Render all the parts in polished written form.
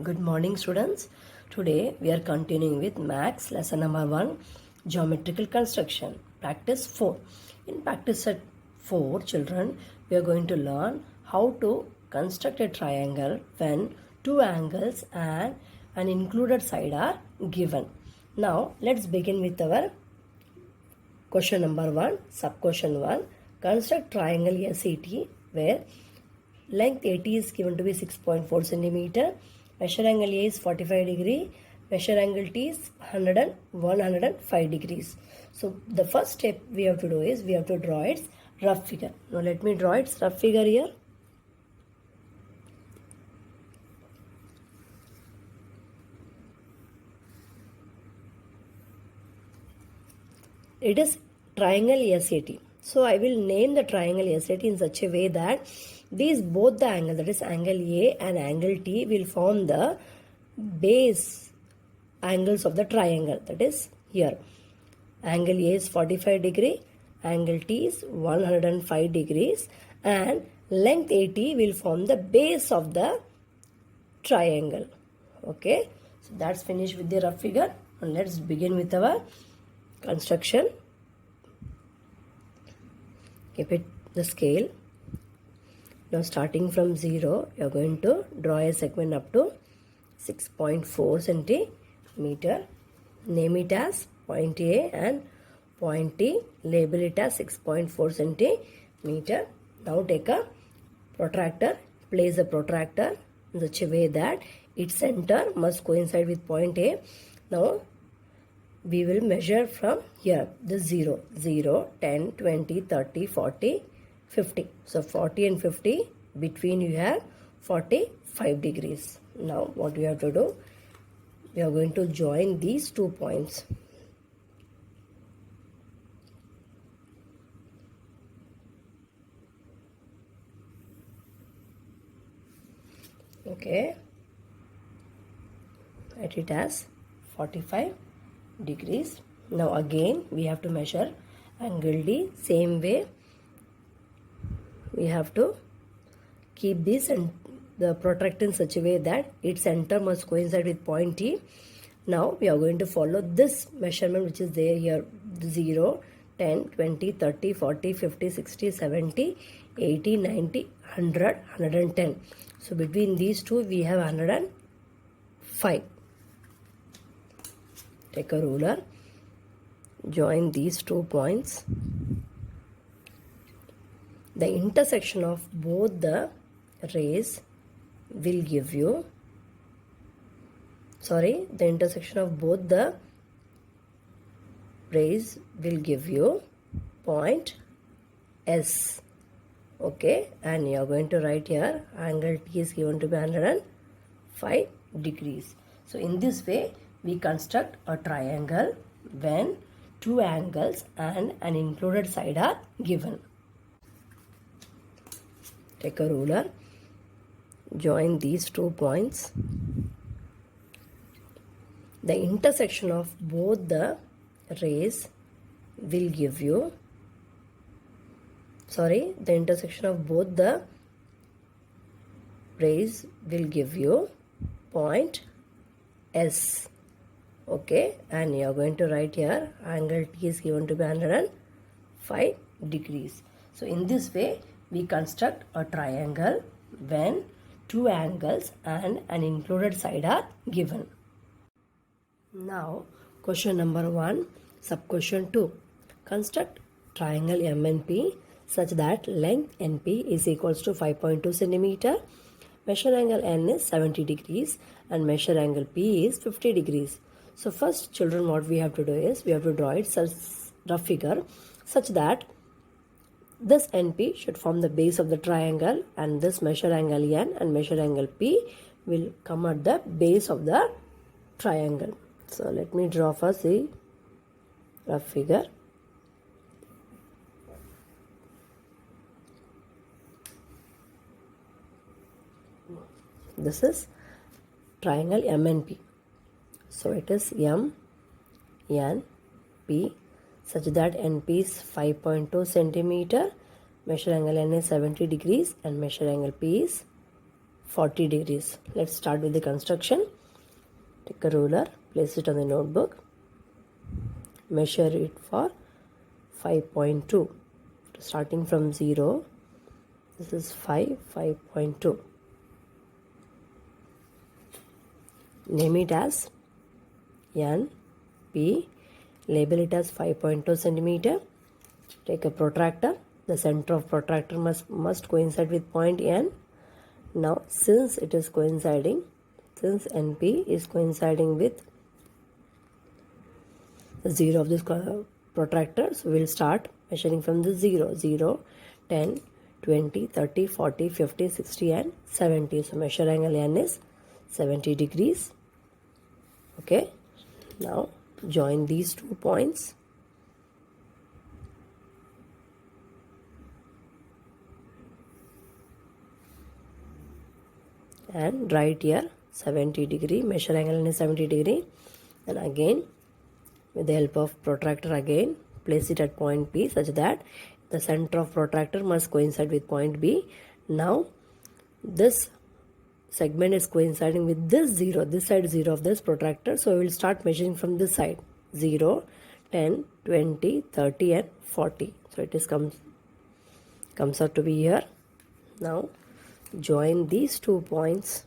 Good morning, students. Today we are continuing with Max lesson number 1, geometrical construction, practice 4. In practice set 4, children, we are going to learn how to construct a triangle when two angles and an included side are given. Now let's begin with our question number 1, sub question 1. Construct triangle SET where length AT is given to be 6.4 centimeter. Measure angle A is 45 degree. Measure angle T is 105 degrees. So the first step we have to do is we have to draw its rough figure. Now let me draw its rough figure here. It is triangle SAT. So I will name the triangle SAT in such a way that these both the angle, that is angle A and angle T, will form the base angles of the triangle, that is here. Angle A is 45 degree, angle T is 105 degrees, and length AT will form the base of the triangle. Okay, so that's finished with the rough figure. And let's begin with our construction. Keep it the scale. Now starting from 0, you are going to draw a segment up to 6.4 centimeter. Name it as point A and point T. Label it as 6.4 centimeter. Now take a protractor. Place a protractor in such a way that its center must coincide with point A. Now we will measure from here the 0, 10, 20, 30, 40, 50. So 40 and 50, between you have 45 degrees. Now what we have to do, we are going to join these 2 points. Okay, write it as 45 degrees. Now again we have to measure angle D. Same way we have to keep this and the protractor in such a way that its center must coincide with point T. Now we are going to follow this measurement which is there here: 0, 10, 20, 30, 40, 50, 60, 70, 80, 90, 100, 110. So between these two we have 105. Take a ruler, join these 2 points. The intersection of both the rays will give you, the intersection of both the rays will give you point S. Okay, and you are going to write here angle T is given to be 105 degrees. So in this way we construct a triangle when two angles and an included side are given. Take a ruler, join these 2 points. The intersection of both the rays will give you, the intersection of both the rays will give you point S. Okay, and you are going to write here angle T is given to be 105 degrees. So in this way we construct a triangle when two angles and an included side are given. Now question number 1, sub question 2. Construct triangle MNP such that length NP is equals to 5.2 centimeter. Measure angle N is 70 degrees and measure angle P is 50 degrees. So first, children, what we have to do is we have to draw it such rough figure such that this NP should form the base of the triangle and this measure angle N and measure angle P will come at the base of the triangle. So let me draw first the rough figure. This is triangle MNP. So it is M, N, P such that NP is 5.2 centimeter, measure angle N is 70 degrees and measure angle P is 40 degrees. Let's start with the construction. Take a ruler, place it on the notebook, measure it for 5.2. Starting from 0, this is 5.2. Name it as N, P, label it as 5.2 centimeter. Take a protractor. The center of protractor must coincide with point N. Now, since it is coinciding, since NP is coinciding with the 0 of this protractor, so we will start measuring from the 0, 0, 10, 20, 30, 40, 50, 60 and 70. So measure angle N is 70 degrees. Okay. Now join these 2 points. And write here 70 degree, measure angle N is 70 degree. And again, with the help of protractor again, place it at point P such that the center of protractor must coincide with point B. Now, this segment is coinciding with this 0, this side 0 of this protractor. So, we will start measuring from this side, 0, 10, 20, 30 and 40. So, it is comes out to be here. Now, join these 2 points.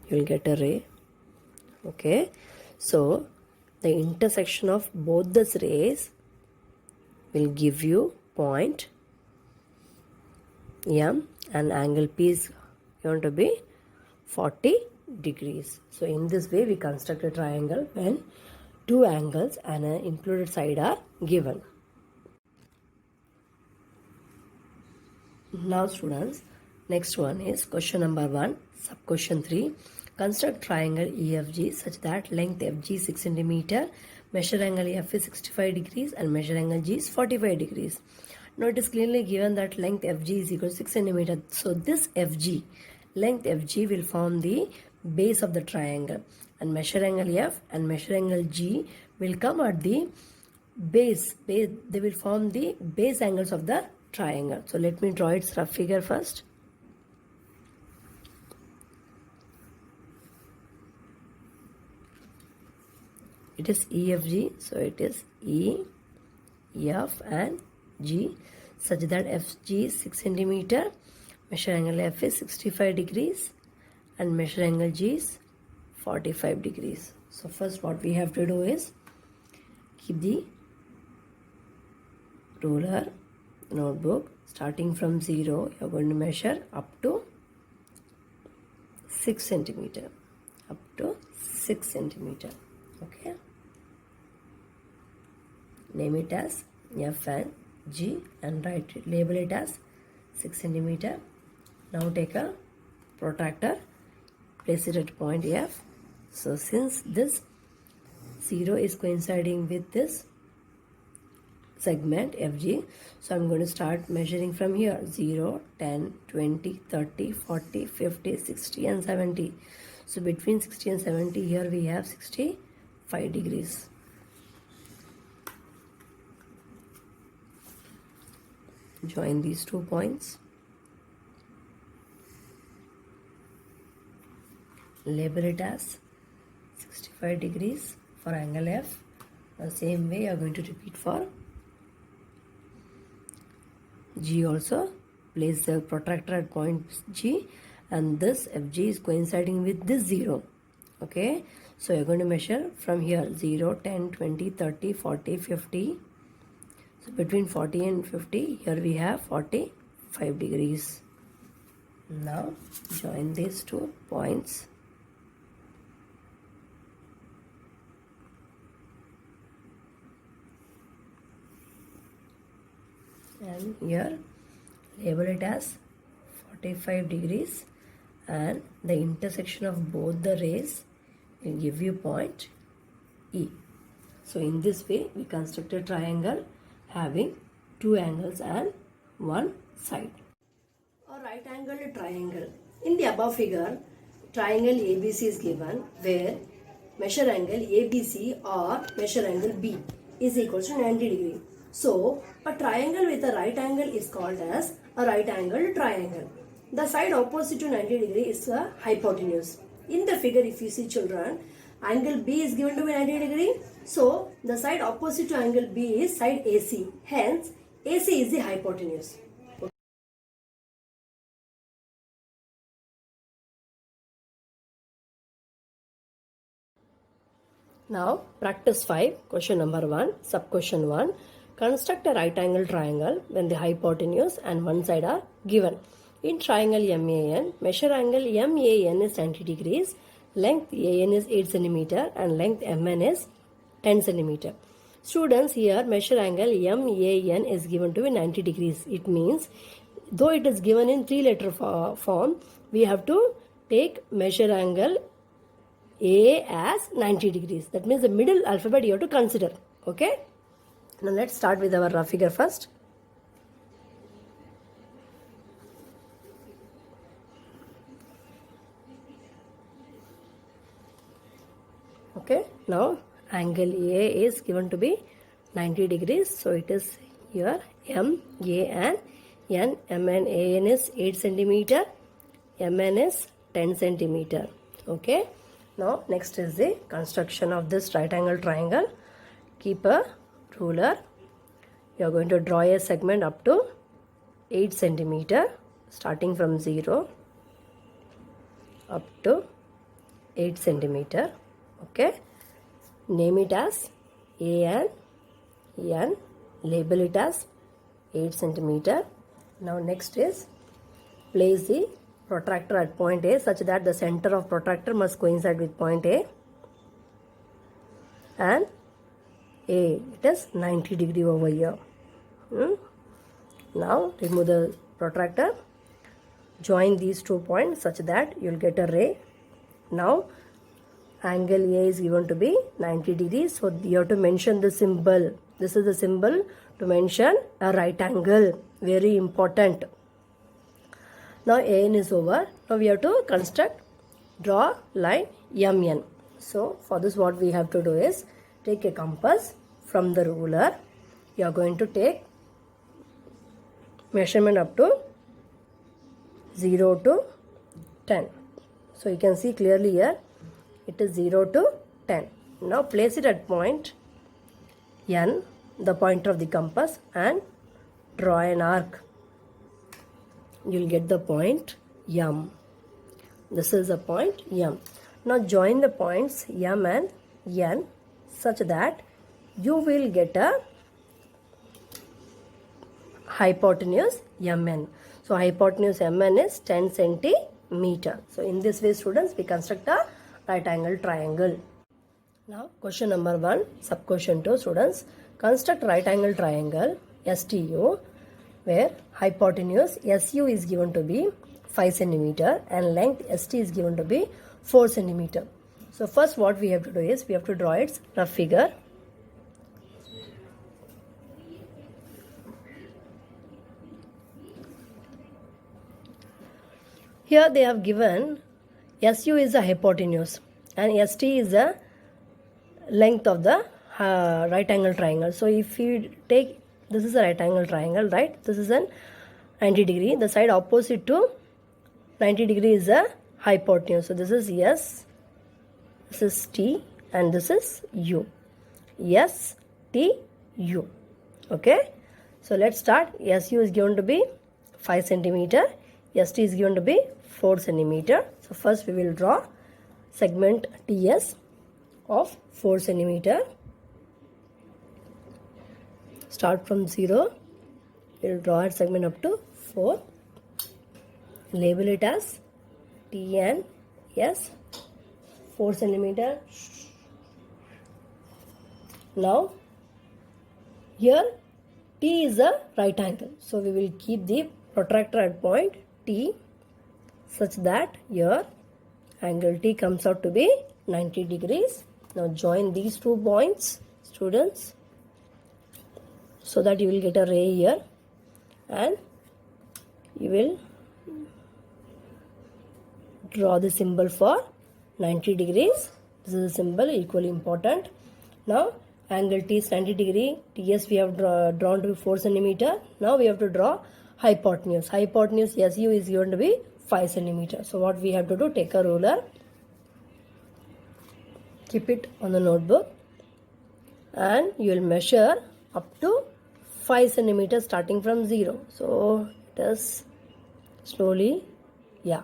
You will get a ray. Okay. So, the intersection of both these rays will give you point M and angle P is going to be 40 degrees. So, in this way we construct a triangle when 2 angles and an included side are given. Now students, next one is question number 1, sub question 3. Construct triangle EFG such that length FG is 6 cm, measure angle F is 65 degrees and measure angle G is 45 degrees. Now it is clearly given that length FG is equal to 6 cm. So this FG, length FG will form the base of the triangle and measure angle F and measure angle G will come at the base. They will form the base angles of the triangle. So let me draw its rough figure first. It is EFG, so it is E, F and G such that FG is 6 cm, measure angle F is 65 degrees and measure angle G is 45 degrees. So first what we have to do is keep the ruler, notebook, starting from 0 you are going to measure up to 6 cm, up to 6 cm. Okay, name it as F and G and write it, label it as 6 cm. Now take a protractor, place it at point F. So since this 0 is coinciding with this segment FG, so I'm going to start measuring from here, 0, 10, 20, 30, 40, 50, 60 and 70. So between 60 and 70 here we have 65 degrees. Join these 2 points. Label it as 65 degrees for angle F. The same way you are going to repeat for G also. Place the protractor at point G and this FG is coinciding with this 0. Okay, so you're going to measure from here, 0, 10, 20, 30, 40, 50. So between 40 and 50 here we have 45 degrees. Now join these 2 points. And here label it as 45 degrees and the intersection of both the rays will give you point E. So in this way we construct a triangle having 2 angles and 1 side. A right angled triangle. In the above figure, triangle ABC is given where measure angle ABC or measure angle B is equal to 90 degrees. So, a triangle with a right angle is called as a right angled triangle. the side opposite to 90 degree is the hypotenuse. In the figure, if you see children, angle B is given to be 90 degree. So the side opposite to angle B is side AC. Hence, AC is the hypotenuse. Now, practice 5, question number 1, sub question 1. Construct a right angle triangle when the hypotenuse and one side are given. In triangle MAN, measure angle MAN is 90 degrees, length AN is 8 cm and length MN is 10 cm. Students, here measure angle MAN is given to be 90 degrees. It means, though it is given in 3-letter form, we have to take measure angle A as 90 degrees. That means the middle alphabet you have to consider. Okay. Now let's start with our rough figure first. Okay. Now angle A is given to be 90 degrees. So it is here M, A and N. M and AN is 8 cm. MN is 10 cm. Okay. Now next is the construction of this right angle triangle. Keep a ruler. You are going to draw a segment up to 8 cm starting from 0 up to 8 cm. Okay. Name it as A and N. Label it as 8 cm. Now next is place the protractor at point A such that the center of protractor must coincide with point A, and A, it is 90 degree over here. Now remove the protractor, join these 2 points such that you will get a ray. Now angle A is given to be 90 degrees, so you have to mention the symbol. This is the symbol to mention a right angle, very important. Now AN is over. Now we have to draw line MN. So for this what we have to do is take a compass from the ruler. You are going to take measurement up to 0 to 10. So you can see clearly here it is 0 to 10. Now place it at point N, the pointer of the compass, and draw an arc. You will get the point M. This is the point M. Now join the points M and N such that you will get a hypotenuse MN. So hypotenuse MN is 10 cm. So in this way, students, we construct a right angle triangle. Now question number 1, sub question 2, students. Construct right angle triangle STU where hypotenuse SU is given to be 5 cm and length ST is given to be 4 cm. So first what we have to do is we have to draw its rough figure. Here they have given SU is the hypotenuse and ST is the length of the right angle triangle. So if you take, this is a right angle triangle, right? This is an 90 degree. The side opposite to 90 degree is a hypotenuse. So this is S, this is T, and this is U. S, T, U. Okay. So let's start. SU is given to be 5 cm. ST is given to be 4 cm. So first we will draw segment TS of 4 cm. Start from 0. We will draw a segment up to 4. Label it as TN S 4 cm. Now here T is a right angle. So we will keep the protractor at point T such that here angle T comes out to be 90 degrees. Now join these 2 points, students, so that you will get a ray here and you will draw the symbol for 90 degrees. This is a symbol equally important. Now angle T is 90 degree. TS we have drawn to be 4 cm. Now we have to draw hypotenuse. Hypotenuse SU is going to be 5 centimeters. So what we have to do, take a ruler, keep it on the notebook, and you will measure up to 5 centimeters starting from 0. So it is slowly, yeah,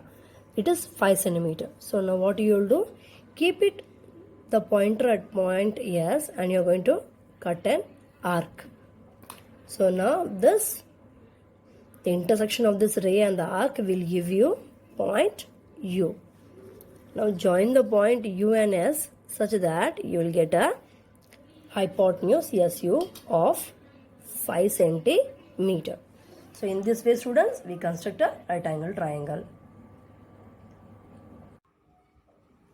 it is 5 centimeters. So now what you will do, keep it the pointer at point S, and you are going to cut an arc. So now the intersection of this ray and the arc will give you point U. Now join the point U and S such that you will get a hypotenuse SU of 5 centimeter. So in this way, students, we construct a right angle triangle.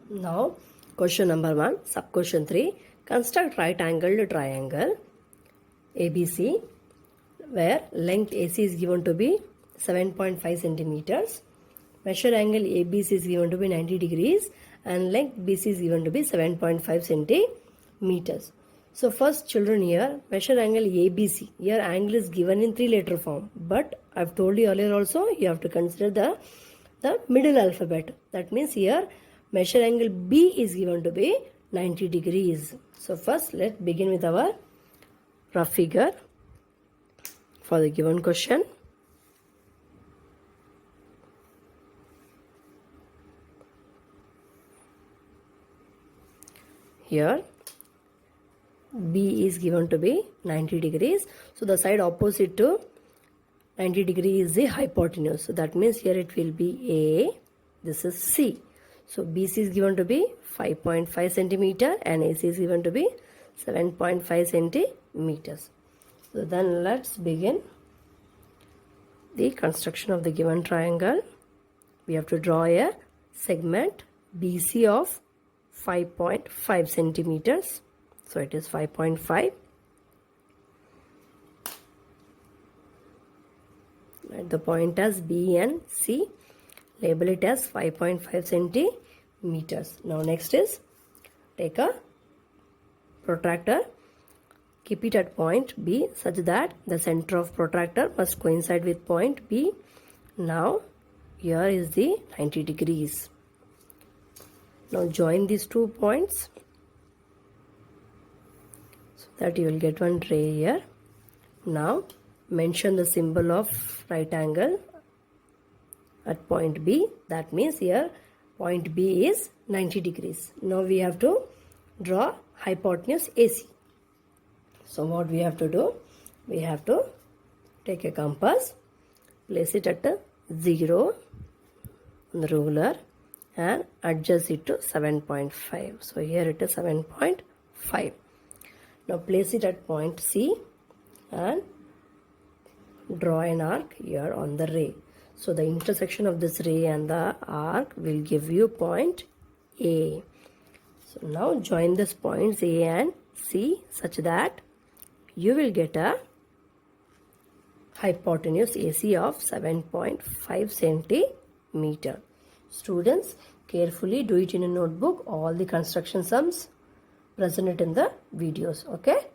Now question number 1, sub question 3, construct right angled triangle ABC where length AC is given to be 7.5 centimeters. Measure angle ABC is given to be 90 degrees and length BC is given to be 7.5 centimeters. So first, children, here measure angle ABC. Here angle is given in 3-letter form, but I've told you earlier also you have to consider the middle alphabet. That means here measure angle B is given to be 90 degrees. So first let's begin with our rough figure for the given question. Here B is given to be 90 degrees. So the side opposite to 90 degrees is the hypotenuse. So that means here it will be A. This is C. So BC is given to be 5.5 centimeter and AC is given to be 7.5 centimeters. So then let's begin the construction of the given triangle. We have to draw a segment BC of 5.5 centimeters. So it is 5.5. Write the point as B and C. Label it as 5.5 centimeters. Now next is take a protractor. Keep it at point B such that the center of protractor must coincide with point B. Now here is the 90 degrees. Now join these 2 points so that you will get one ray here. Now mention the symbol of right angle at point B. That means here point B is 90 degrees. Now we have to draw hypotenuse AC. So what we have to do, we have to take a compass, place it at a 0 on the ruler and adjust it to 7.5. So here it is 7.5. Now place it at point C and draw an arc here on the ray. So the intersection of this ray and the arc will give you point A. So now join these points A and C such that you will get a hypotenuse AC of 7.5 centimeter. Students, carefully do it in a notebook. All the construction sums, present it in the videos. Okay.